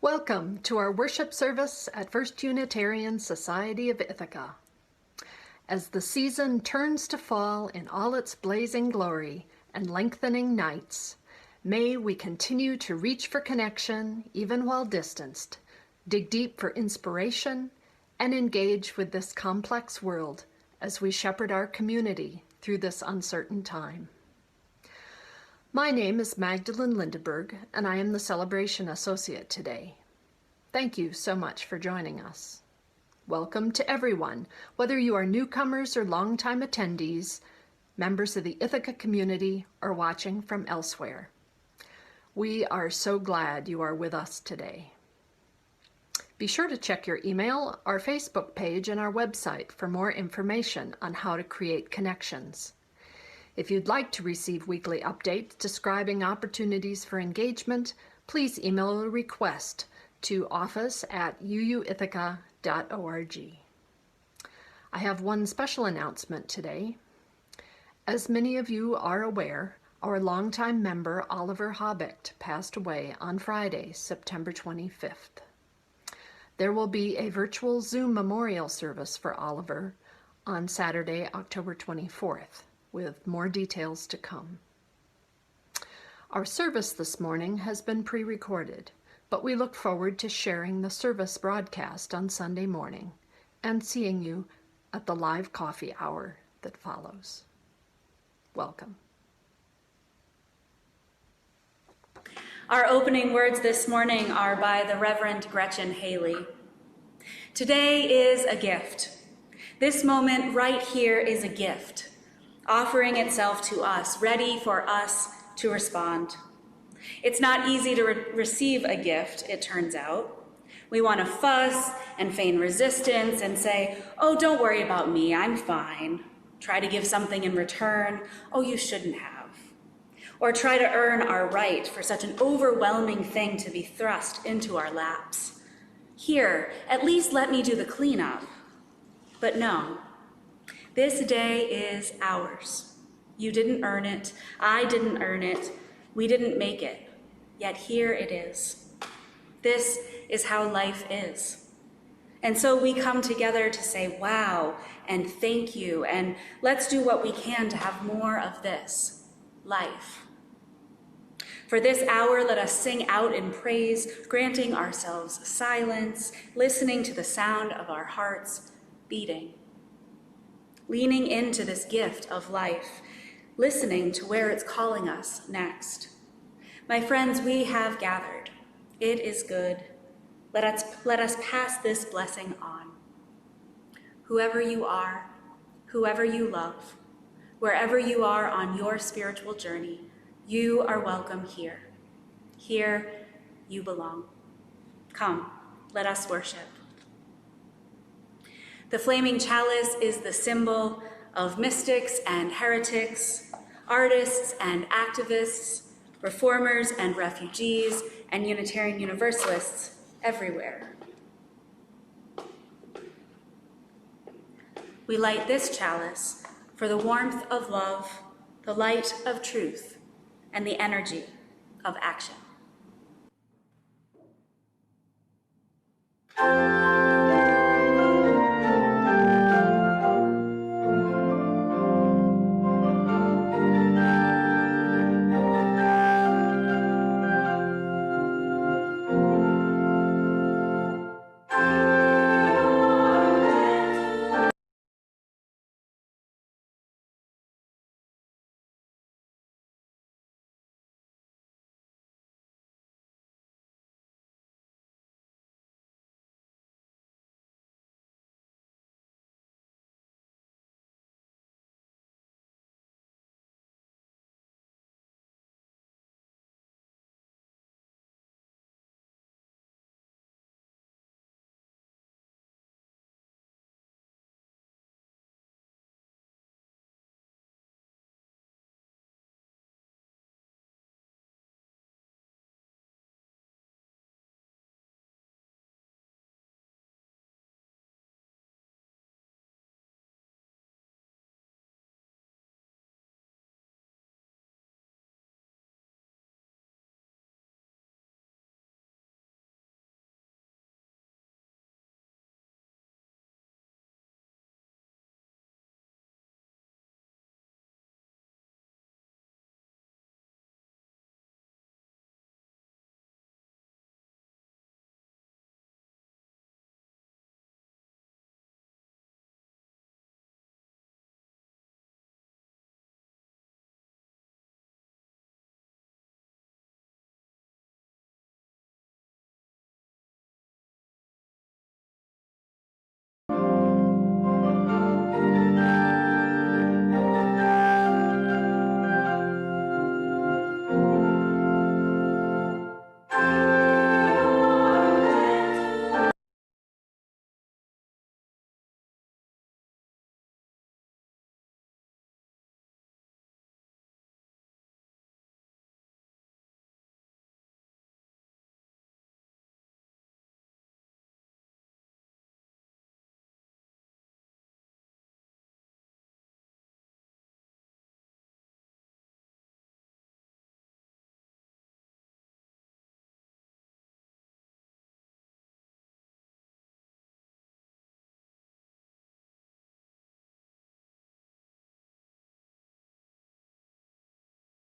Welcome to our worship service at First Unitarian Society of Ithaca. As the season turns to fall in all its blazing glory and lengthening nights, may we continue to reach for connection even while distanced, dig deep for inspiration, and engage with this complex world as we shepherd our community through this uncertain time. My name is Magdalene Lindeberg, and I am the Celebration Associate today. Thank you so much for joining us. Welcome to everyone, whether you are newcomers or longtime attendees, members of the Ithaca community, or watching from elsewhere. We are so glad you are with us today. Be sure to check your email, our Facebook page, and our website for more information on how to create connections. If you'd like to receive weekly updates describing opportunities for engagement, please email a request to office@uuithaca.org. I have one special announcement today. As many of you are aware, our longtime member Oliver Habicht passed away on Friday, September 25th. There will be a virtual Zoom memorial service for Oliver on Saturday, October 24th. With more details to come. Our service this morning has been pre-recorded, but we look forward to sharing the service broadcast on Sunday morning and seeing you at the live coffee hour that follows. Welcome. Our opening words this morning are by the Reverend Gretchen Haley. Today is a gift. This moment right here is a gift, offering itself to us, ready for us to respond. It's not easy to receive a gift, it turns out. We want to fuss and feign resistance and say, oh, don't worry about me, I'm fine. Try to give something in return, oh, you shouldn't have. Or try to earn our right for such an overwhelming thing to be thrust into our laps. Here, at least let me do the cleanup. But no. This day is ours. You didn't earn it. I didn't earn it. We didn't make it. Yet here it is. This is how life is. And so we come together to say, wow, and thank you, and let's do what we can to have more of this, life. For this hour, let us sing out in praise, granting ourselves silence, listening to the sound of our hearts beating. Leaning into this gift of life, listening to where it's calling us next. My friends, we have gathered. It is good. Let us pass this blessing on. Whoever you are, whoever you love, wherever you are on your spiritual journey, you are welcome here. Here you belong. Come, let us worship. The flaming chalice is the symbol of mystics and heretics, artists and activists, reformers and refugees, and Unitarian Universalists everywhere. We light this chalice for the warmth of love, the light of truth, and the energy of action.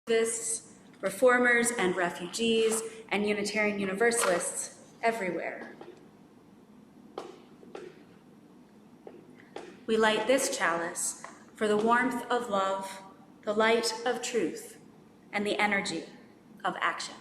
activists, reformers and refugees, and Unitarian Universalists everywhere. We light this chalice for the warmth of love, the light of truth, and the energy of action.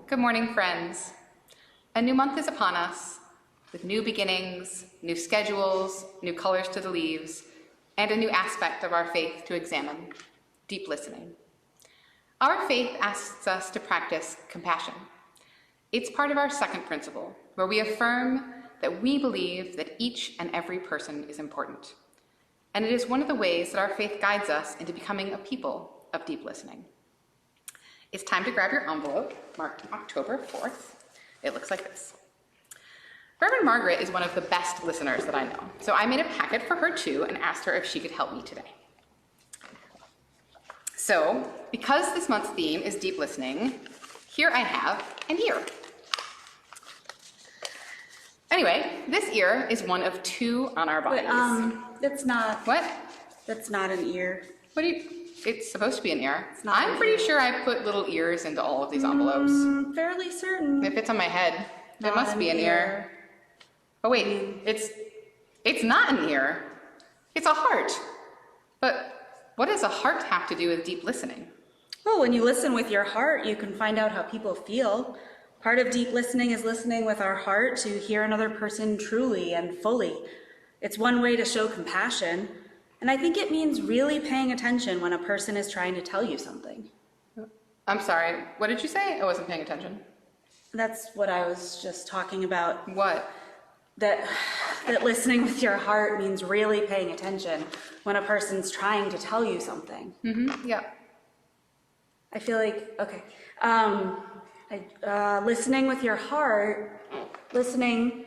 Good morning, friends. A new month is upon us, with new beginnings, new schedules, new colors to the leaves, and a new aspect of our faith to examine, deep listening. Our faith asks us to practice compassion. It's part of our second principle, where we affirm that we believe that each and every person is important. And it is one of the ways that our faith guides us into becoming a people of deep listening. It's time to grab your envelope, marked October 4th. It looks like this. Reverend Margaret is one of the best listeners that I know, so I made a packet for her too and asked her if she could help me today. So, because this month's theme is deep listening, here I have an ear. Anyway, this ear is one of two on our bodies. But, that's not... What? That's not an ear. What do you... It's supposed to be an ear. It's not I'm an pretty ear. sure I put little ears into all of these envelopes. Fairly certain. It fits on my head. It Not must be an ear. Oh wait, it's not an ear. It's a heart. But what does a heart have to do with deep listening? Well, when you listen with your heart, you can find out how people feel. Part of deep listening is listening with our heart to hear another person truly and fully. It's one way to show compassion. And I think it means really paying attention when a person is trying to tell you something. I'm sorry, what did you say? I wasn't paying attention. That's what I was just talking about. What? That listening with your heart means really paying attention when a person's trying to tell you something. Mm-hmm, yeah. I feel like, okay. Listening with your heart Listening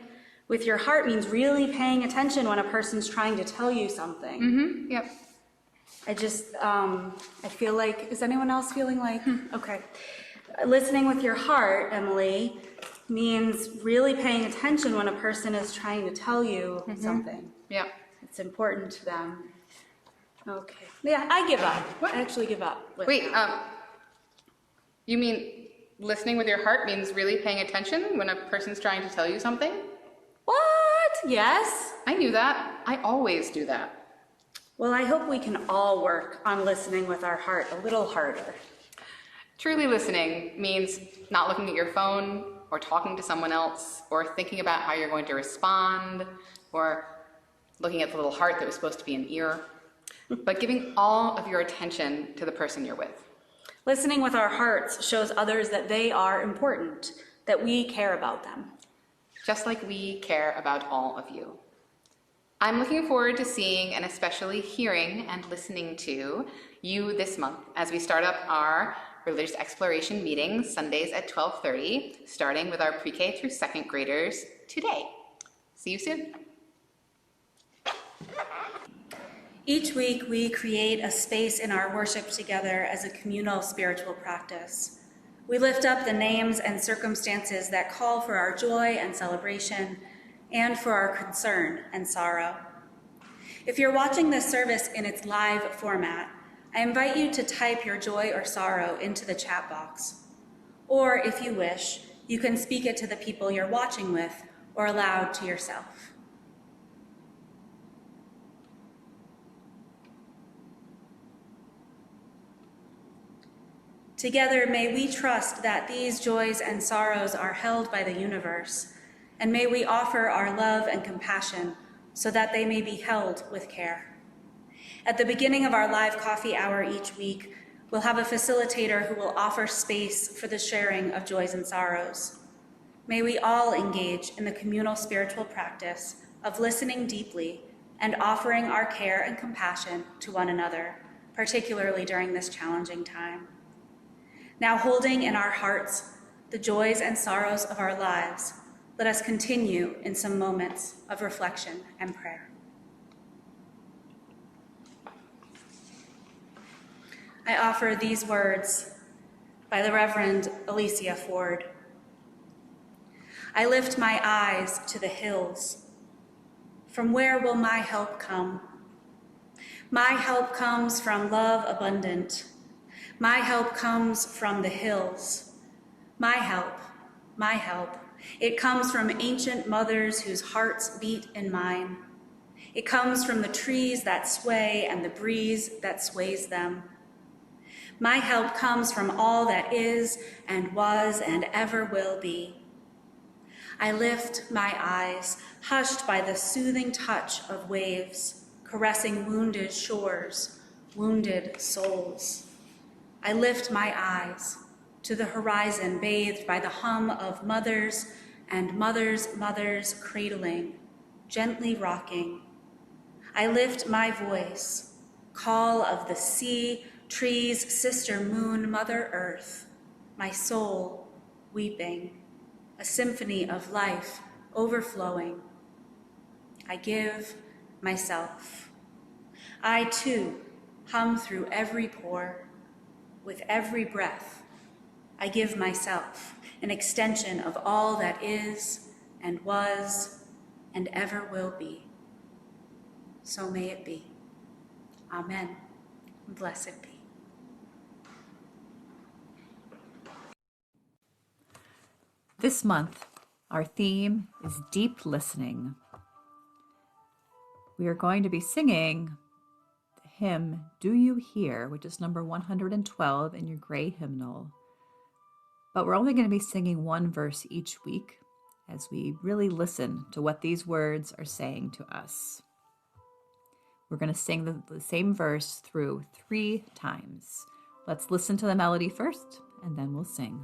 with your heart means really paying attention when a person's trying to tell you something. Yep. I feel like, is anyone else feeling like, okay. Listening with your heart, Emily, means really paying attention when a person is trying to tell you something. Yeah. It's important to them. Okay. Yeah, I give up. I actually give up. with Wait, that. you mean listening with your heart means really paying attention when a person's trying to tell you something? What? Yes? I knew that. I always do that. Well, I hope we can all work on listening with our heart a little harder. Truly listening means not looking at your phone or talking to someone else or thinking about how you're going to respond or looking at the little heart that was supposed to be an ear, but giving all of your attention to the person you're with. Listening with our hearts shows others that they are important, that we care about them. Just like we care about all of you. I'm looking forward to seeing and especially hearing and listening to you this month as we start up our religious exploration meetings Sundays at 12:30, starting with our pre-K through second graders today. See you soon. Each week, we create a space in our worship together as a communal spiritual practice. We lift up the names and circumstances that call for our joy and celebration and for our concern and sorrow. If you're watching this service in its live format, I invite you to type your joy or sorrow into the chat box. Or if you wish, you can speak it to the people you're watching with or aloud to yourself. Together, may we trust that these joys and sorrows are held by the universe, and may we offer our love and compassion so that they may be held with care. At the beginning of our live coffee hour each week, we'll have a facilitator who will offer space for the sharing of joys and sorrows. May we all engage in the communal spiritual practice of listening deeply and offering our care and compassion to one another, particularly during this challenging time. Now, holding in our hearts the joys and sorrows of our lives, let us continue in some moments of reflection and prayer. I offer these words by the Reverend Alicia Ford. I lift my eyes to the hills. From where will my help come? My help comes from love abundant. My help comes from the hills. My help, it comes from ancient mothers whose hearts beat in mine. It comes from the trees that sway and the breeze that sways them. My help comes from all that is and was and ever will be. I lift my eyes, hushed by the soothing touch of waves, caressing wounded shores, wounded souls. I lift my eyes to the horizon, bathed by the hum of mothers and mothers cradling, gently rocking. I lift my voice, call of the sea, trees, sister moon, mother earth, my soul weeping, a symphony of life overflowing. I give myself. I too hum through every pore. With every breath, I give myself an extension of all that is and was and ever will be. So may it be. Amen. Blessed be. This month, our theme is deep listening. We are going to be singing the hymn, Do You Hear, which is number 112 in your gray hymnal. But we're only going to be singing one verse each week as we really listen to what these words are saying to us. We're going to sing the same verse through 3 times. Let's listen to the melody first, and then we'll sing.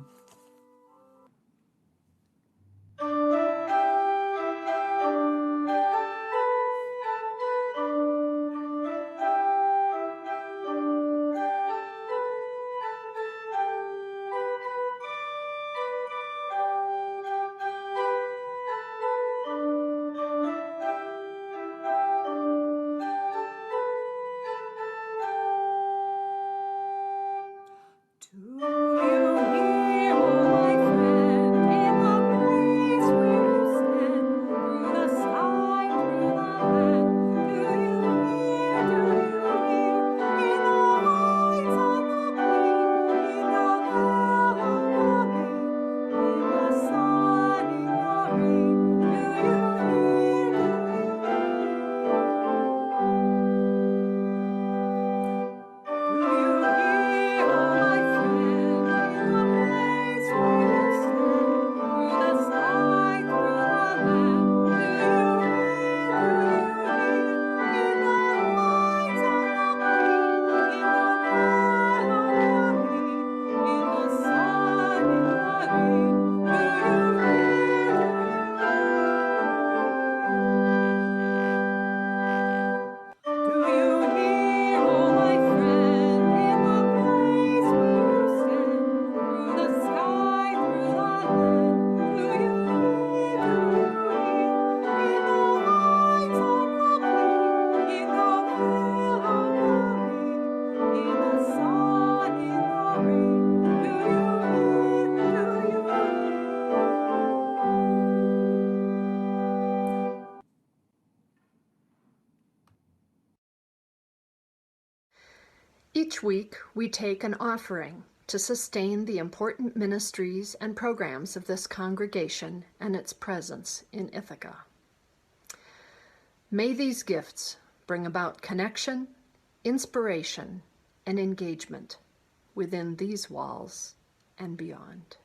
Each week, we take an offering to sustain the important ministries and programs of this congregation and its presence in Ithaca. May these gifts bring about connection, inspiration, and engagement within these walls and beyond.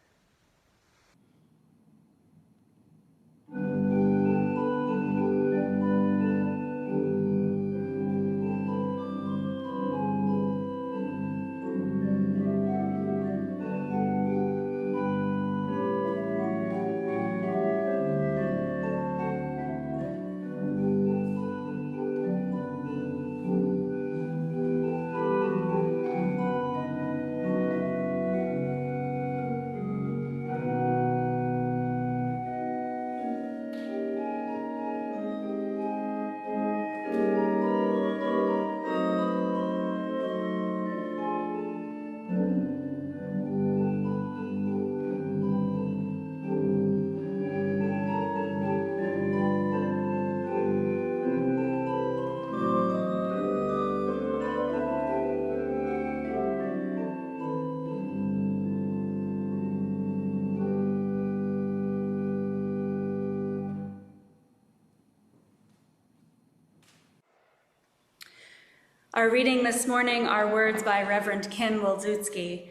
Our reading this morning are words by Reverend Ken Wilczewski.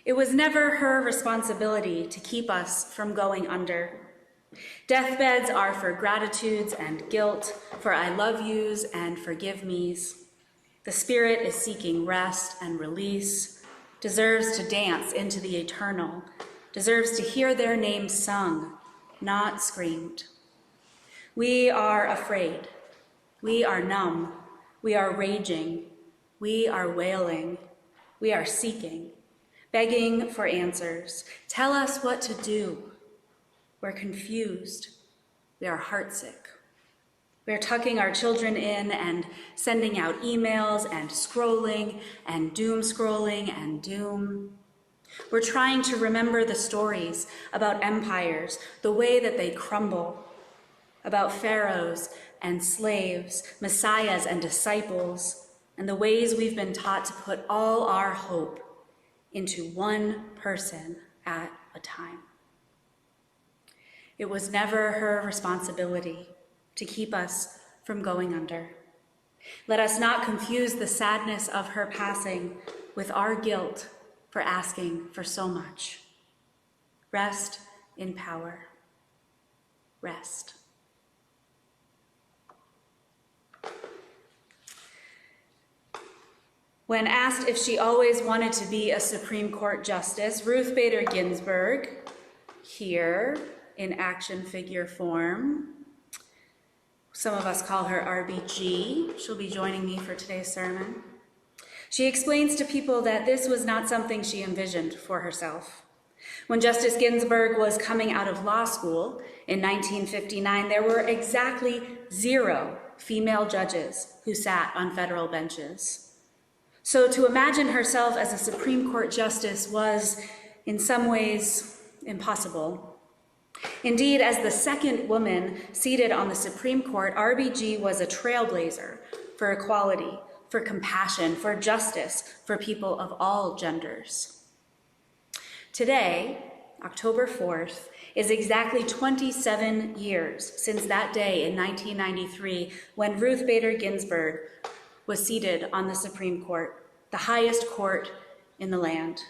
It was never her responsibility to keep us from going under. Deathbeds are for gratitudes and guilt, for I love yous and forgive me's. The spirit is seeking rest and release, deserves to dance into the eternal, deserves to hear their names sung, not screamed. We are afraid. We are numb. We are raging. We are wailing. We are seeking, begging for answers. Tell us what to do. We're confused. We are heartsick. We're tucking our children in and sending out emails and scrolling and doom scrolling and doom. We're trying to remember the stories about empires, the way that they crumble, about pharaohs and slaves, messiahs and disciples, and the ways we've been taught to put all our hope into one person at a time. It was never her responsibility to keep us from going under. Let us not confuse the sadness of her passing with our guilt for asking for so much. Rest in power. Rest. When asked if she always wanted to be a Supreme Court justice, Ruth Bader Ginsburg, here in action figure form, some of us call her RBG, she'll be joining me for today's sermon. She explains to people that this was not something she envisioned for herself. When Justice Ginsburg was coming out of law school in 1959, there were exactly 0 female judges who sat on federal benches. So to imagine herself as a Supreme Court justice was, in some ways, impossible. Indeed, as the second woman seated on the Supreme Court, RBG was a trailblazer for equality, for compassion, for justice, for people of all genders. Today, October 4th, is exactly 27 years since that day in 1993 when Ruth Bader Ginsburg was seated on the Supreme Court, the highest court in the land.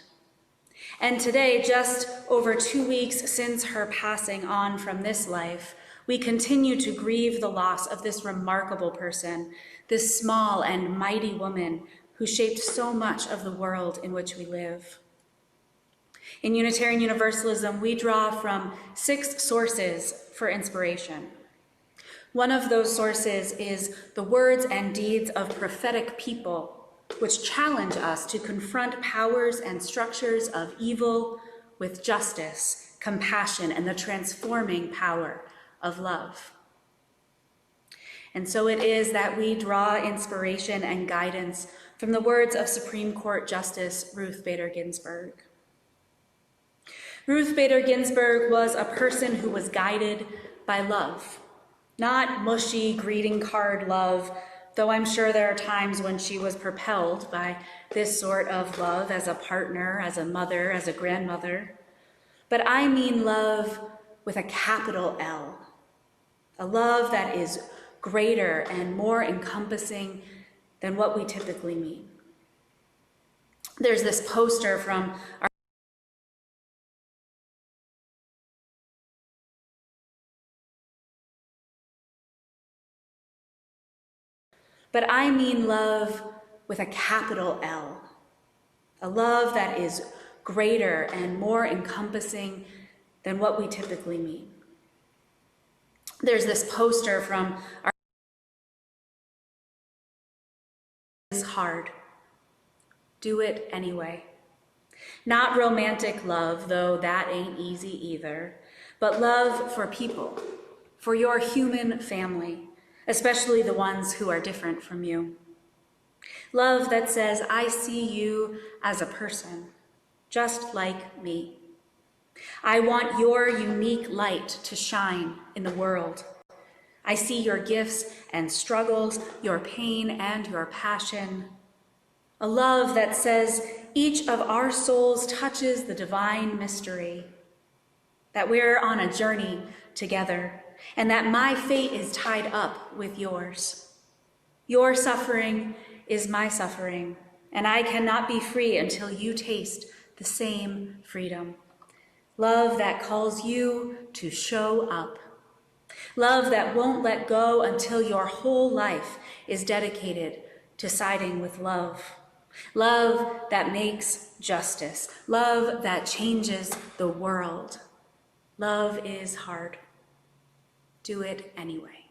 And today, just over 2 weeks since her passing on from this life, we continue to grieve the loss of this remarkable person, this small and mighty woman who shaped so much of the world in which we live. In Unitarian Universalism, we draw from 6 sources for inspiration. One of those sources is the words and deeds of prophetic people, which challenge us to confront powers and structures of evil with justice, compassion, and the transforming power of love. And so it is that we draw inspiration and guidance from the words of Supreme Court Justice Ruth Bader Ginsburg. Ruth Bader Ginsburg was a person who was guided by love, not mushy greeting card love, though I'm sure there are times when she was propelled by this sort of love as a partner, as a mother, as a grandmother. But I mean love with a capital L, a love that is greater and more encompassing than what we typically mean. There's this poster from our But I mean love with a capital L, a love that is greater and more encompassing than what we typically mean. There's this poster from our It's hard. Do it anyway. Not romantic love, though that ain't easy either, but love for people, for your human family, especially the ones who are different from you. Love that says, I see you as a person, just like me. I want your unique light to shine in the world. I see your gifts and struggles, your pain and your passion. A love that says each of our souls touches the divine mystery, that we're on a journey together, and that my fate is tied up with yours. Your suffering is my suffering, and I cannot be free until you taste the same freedom. Love that calls you to show up. Love that won't let go until your whole life is dedicated to siding with love. Love that makes justice. Love that changes the world. Love is hard. Do it anyway.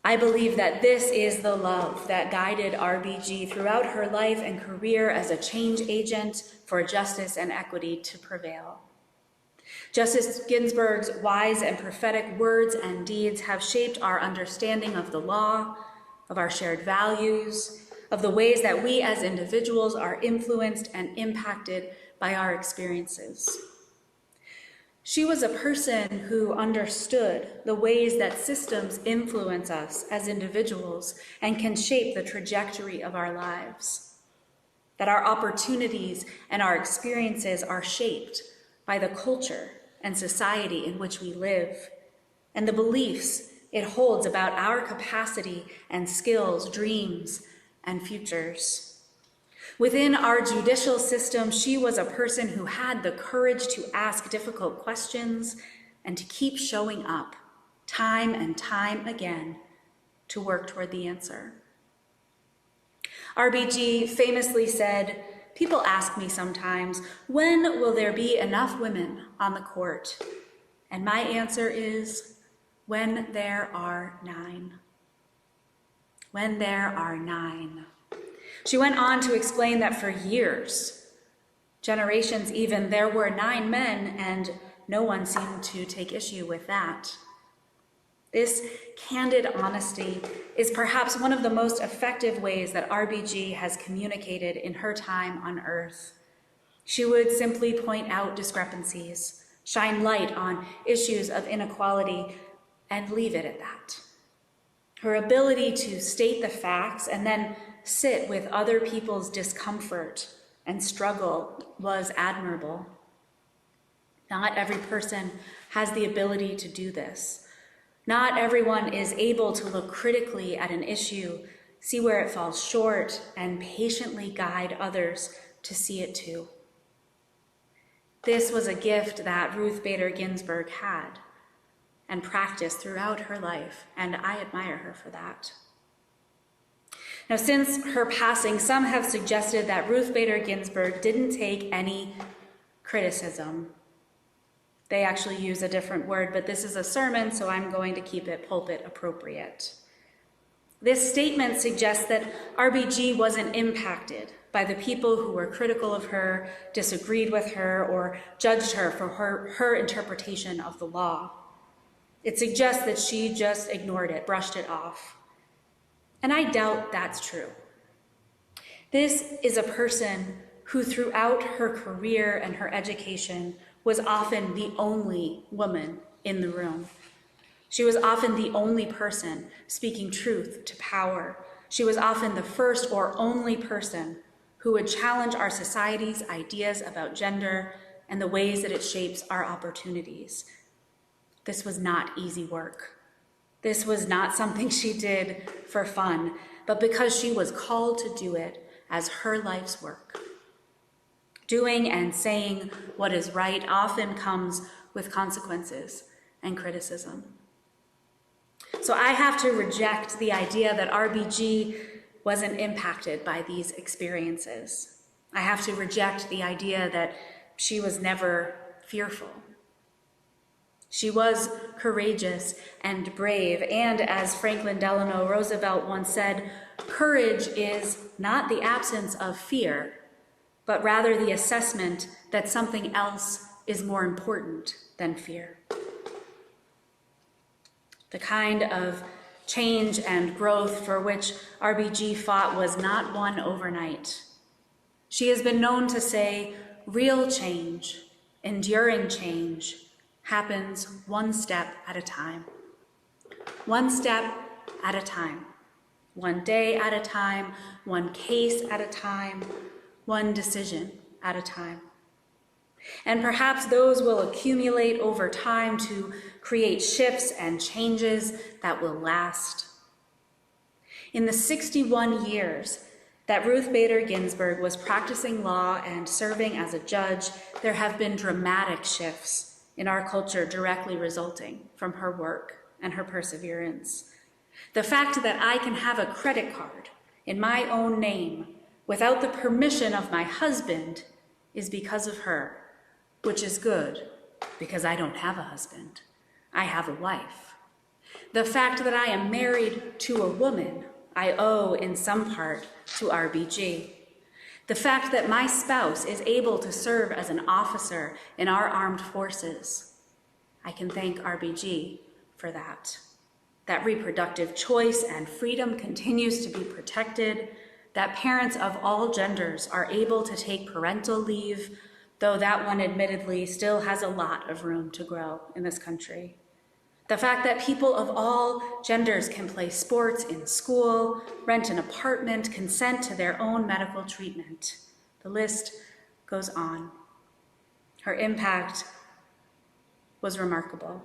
I believe that this is the love that guided RBG throughout her life and career as a change agent for justice and equity to prevail. Justice Ginsburg's wise and prophetic words and deeds have shaped our understanding of the law, of our shared values, of the ways that we as individuals are influenced and impacted by our experiences. She was a person who understood the ways that systems influence us as individuals and can shape the trajectory of our lives, that our opportunities and our experiences are shaped by the culture and society in which we live, and the beliefs it holds about our capacity and skills, dreams, and futures. Within our judicial system, she was a person who had the courage to ask difficult questions and to keep showing up time and time again to work toward the answer. RBG famously said, "People ask me sometimes, when will there be enough women on the court? And my answer is, when there are 9. When there are 9. She went on to explain that for years, generations even, there were 9 men, and no one seemed to take issue with that. This candid honesty is perhaps one of the most effective ways that RBG has communicated in her time on Earth. She would simply point out discrepancies, shine light on issues of inequality, and leave it at that. Her ability to state the facts and then sit with other people's discomfort and struggle was admirable. Not every person has the ability to do this. Not everyone is able to look critically at an issue, see where it falls short, and patiently guide others to see it too. This was a gift that Ruth Bader Ginsburg had and practiced throughout her life, and I admire her for that. Now, since her passing, some have suggested that Ruth Bader Ginsburg didn't take any criticism. They actually use a different word, but this is a sermon, so I'm going to keep it pulpit appropriate. This statement suggests that RBG wasn't impacted by the people who were critical of her, disagreed with her, or judged her for her interpretation of the law. It suggests that she just ignored it, brushed it off. And I doubt that's true. This is a person who throughout her career and her education was often the only woman in the room. She was often the only person speaking truth to power. She was often the first or only person who would challenge our society's ideas about gender and the ways that it shapes our opportunities. This was not easy work. This was not something she did for fun, but because she was called to do it as her life's work. Doing and saying what is right often comes with consequences and criticism. So I have to reject the idea that RBG wasn't impacted by these experiences. I have to reject the idea that she was never fearful. She was courageous and brave, and as Franklin Delano Roosevelt once said, courage is not the absence of fear, but rather the assessment that something else is more important than fear. The kind of change and growth for which RBG fought was not won overnight. She has been known to say, real change, enduring change, happens one step at a time. One step at a time. One day at a time, one case at a time, one decision at a time. And perhaps those will accumulate over time to create shifts and changes that will last. In the 61 years that Ruth Bader Ginsburg was practicing law and serving as a judge, there have been dramatic shifts in our culture directly resulting from her work and her perseverance. The fact that I can have a credit card in my own name without the permission of my husband is because of her, which is good because I don't have a husband. I have a wife. The fact that I am married to a woman, I owe in some part to RBG. The fact that my spouse is able to serve as an officer in our armed forces, I can thank RBG for that. That reproductive choice and freedom continues to be protected, that parents of all genders are able to take parental leave, though that one admittedly still has a lot of room to grow in this country. The fact that people of all genders can play sports in school, rent an apartment, consent to their own medical treatment. The list goes on. Her impact was remarkable.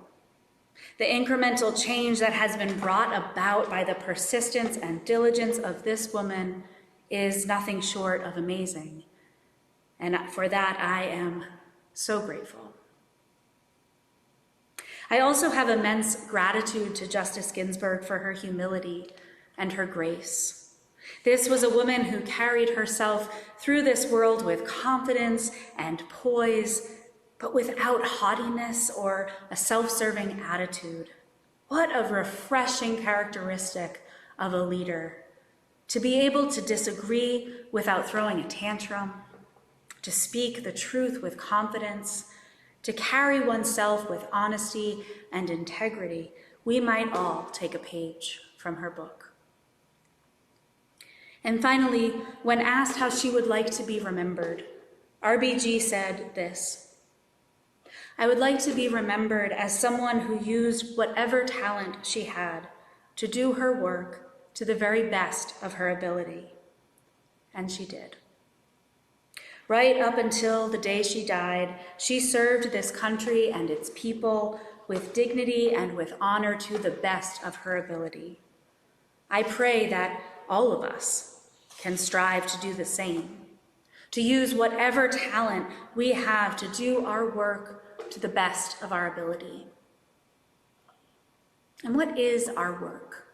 The incremental change that has been brought about by the persistence and diligence of this woman is nothing short of amazing. And for that, I am so grateful. I also have immense gratitude to Justice Ginsburg for her humility and her grace. This was a woman who carried herself through this world with confidence and poise, but without haughtiness or a self-serving attitude. What a refreshing characteristic of a leader, to be able to disagree without throwing a tantrum, to speak the truth with confidence, to carry oneself with honesty and integrity. We might all take a page from her book. And finally, when asked how she would like to be remembered, RBG said this: I would like to be remembered as someone who used whatever talent she had to do her work to the very best of her ability. And she did. Right up until the day she died, she served this country and its people with dignity and with honor to the best of her ability. I pray that all of us can strive to do the same, to use whatever talent we have to do our work to the best of our ability. And what is our work?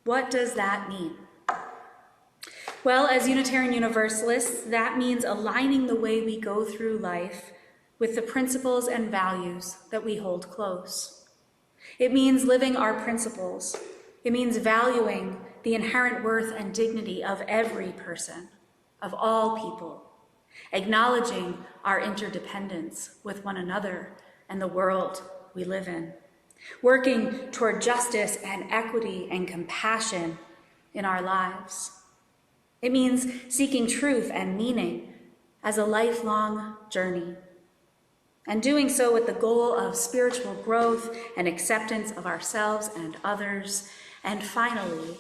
What does that mean? Well, as Unitarian Universalists, that means aligning the way we go through life with the principles and values that we hold close. It means living our principles. It means valuing the inherent worth and dignity of every person, of all people, acknowledging our interdependence with one another and the world we live in, working toward justice and equity and compassion in our lives. It means seeking truth and meaning as a lifelong journey. and doing so with the goal of spiritual growth and acceptance of ourselves and others. And finally,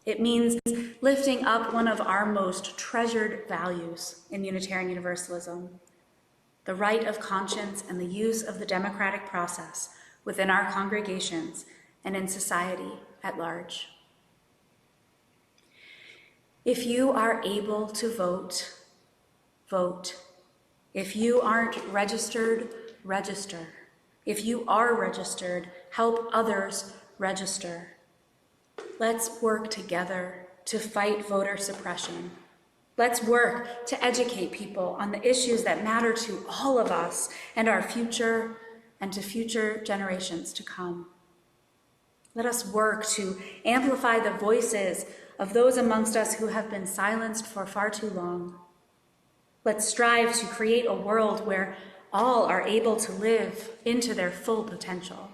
it means lifting up one of our most treasured values in Unitarian Universalism, the right of conscience and the use of the democratic process within our congregations and in society at large. If you are able to vote, vote. If you aren't registered, register. If you are registered, help others register. Let's work together to fight voter suppression. Let's work to educate people on the issues that matter to all of us and our future and to future generations to come. Let us work to amplify the voices of those amongst us who have been silenced for far too long. Let's strive to create a world where all are able to live into their full potential.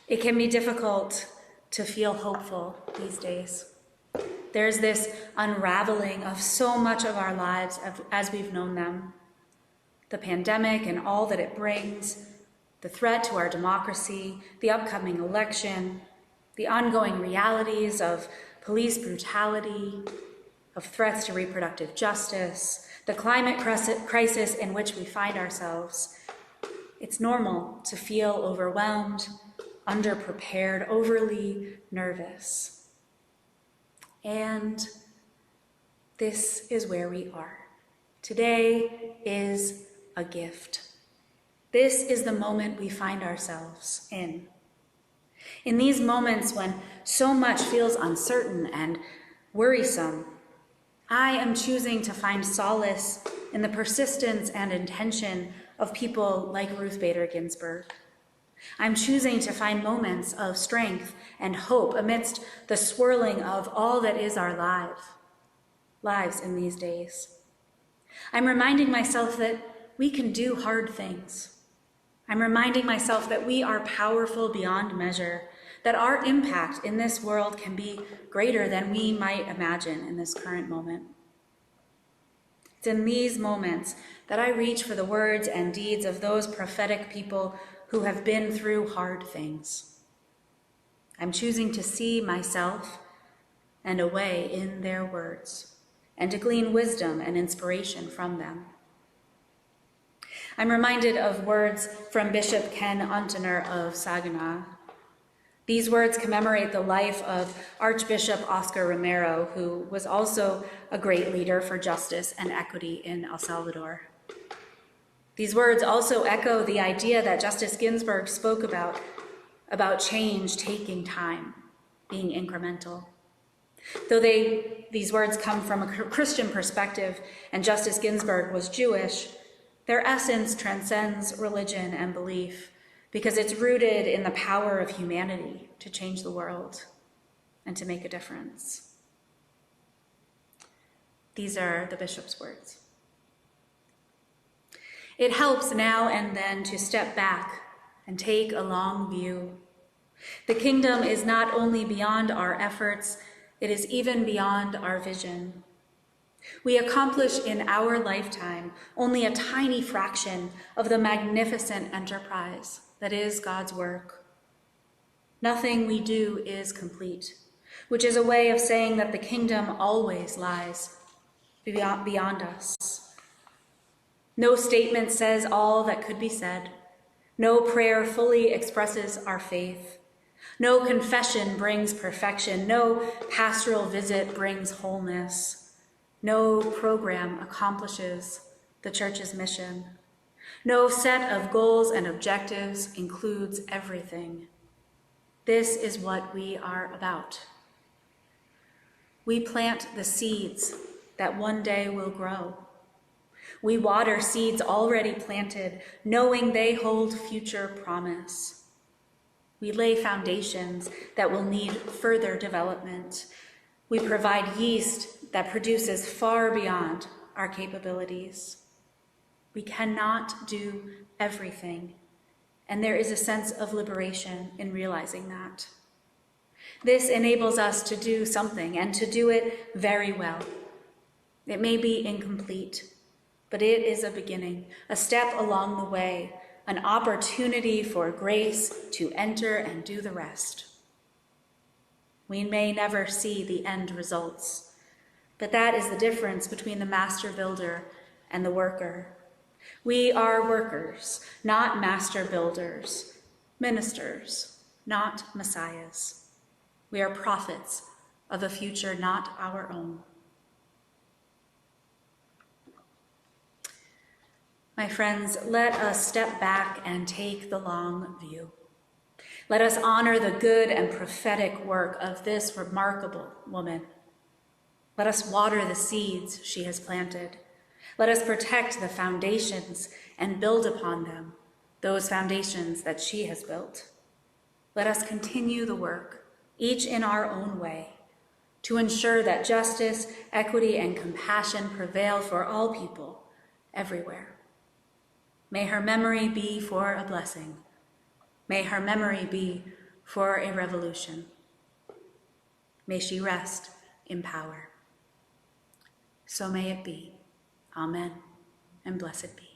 It can be difficult to feel hopeful these days. There's this unraveling of so much of our lives as we've known them. The pandemic and all that it brings, the threat to our democracy, the upcoming election, the ongoing realities of police brutality, of threats to reproductive justice, the climate crisis in which we find ourselves. It's normal to feel overwhelmed, underprepared, overly nervous. And this is where we are. Today is a gift. This is the moment we find ourselves in. In these moments when so much feels uncertain and worrisome, I am choosing to find solace in the persistence and intention of people like Ruth Bader Ginsburg. I'm choosing to find moments of strength and hope amidst the swirling of all that is our lives in these days. I'm reminding myself that we can do hard things. I'm reminding myself that we are powerful beyond measure, that our impact in this world can be greater than we might imagine in this current moment. It's in these moments that I reach for the words and deeds of those prophetic people who have been through hard things. I'm choosing to see myself and a way in their words, and to glean wisdom and inspiration from them. I'm reminded of words from Bishop Ken Untener of Saginaw. These words commemorate the life of Archbishop Oscar Romero, who was also a great leader for justice and equity in El Salvador. These words also echo the idea that Justice Ginsburg spoke about change taking time, being incremental. Though these words come from a Christian perspective and Justice Ginsburg was Jewish, their essence transcends religion and belief because it's rooted in the power of humanity to change the world and to make a difference. These are the bishop's words. It helps now and then to step back and take a long view. The kingdom is not only beyond our efforts, it is even beyond our vision. We accomplish in our lifetime only a tiny fraction of the magnificent enterprise that is God's work. Nothing we do is complete, which is a way of saying that the kingdom always lies beyond us. No statement says all that could be said. No prayer fully expresses our faith. No confession brings perfection. No pastoral visit brings wholeness. No program accomplishes the church's mission. No set of goals and objectives includes everything. This is what we are about. We plant the seeds that one day will grow. We water seeds already planted, knowing they hold future promise. We lay foundations that will need further development. We provide yeast that produces far beyond our capabilities. We cannot do everything, and there is a sense of liberation in realizing that. This enables us to do something and to do it very well. It may be incomplete, but it is a beginning, a step along the way, an opportunity for grace to enter and do the rest. We may never see the end results, but that is the difference between the master builder and the worker. We are workers, not master builders, ministers, not messiahs. We are prophets of a future not our own. My friends, let us step back and take the long view. Let us honor the good and prophetic work of this remarkable woman. Let us water the seeds she has planted. Let us protect the foundations and build upon them, those foundations that she has built. Let us continue the work, each in our own way, to ensure that justice, equity, and compassion prevail for all people everywhere. May her memory be for a blessing. May her memory be for a revolution. May she rest in power. So may it be. Amen, and blessed be.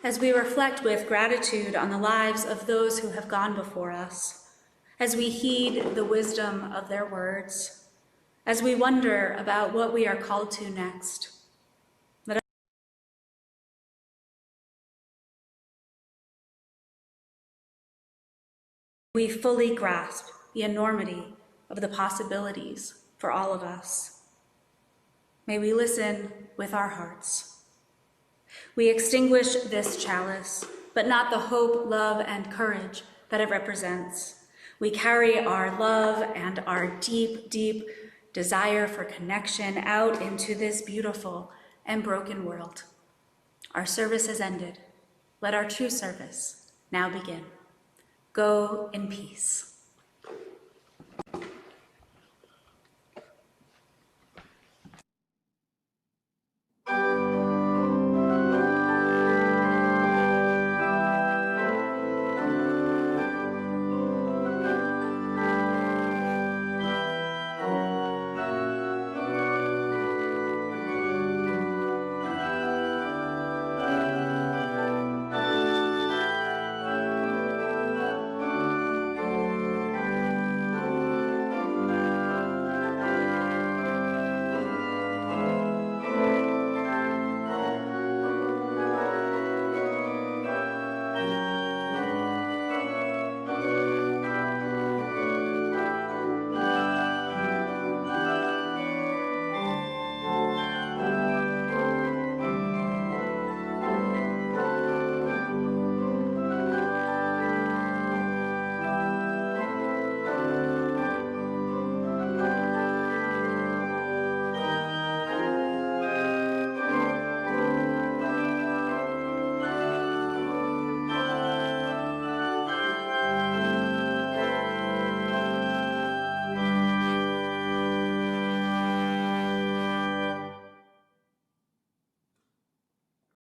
As we reflect with gratitude on the lives of those who have gone before us, as we heed the wisdom of their words, as we wonder about what we are called to next, let we fully grasp the enormity of the possibilities for all of us. May we listen with our hearts. We extinguish this chalice, but not the hope, love, and courage that it represents. We carry our love and our deep, deep desire for connection out into this beautiful and broken world. Our service has ended. Let our true service now begin. Go in peace.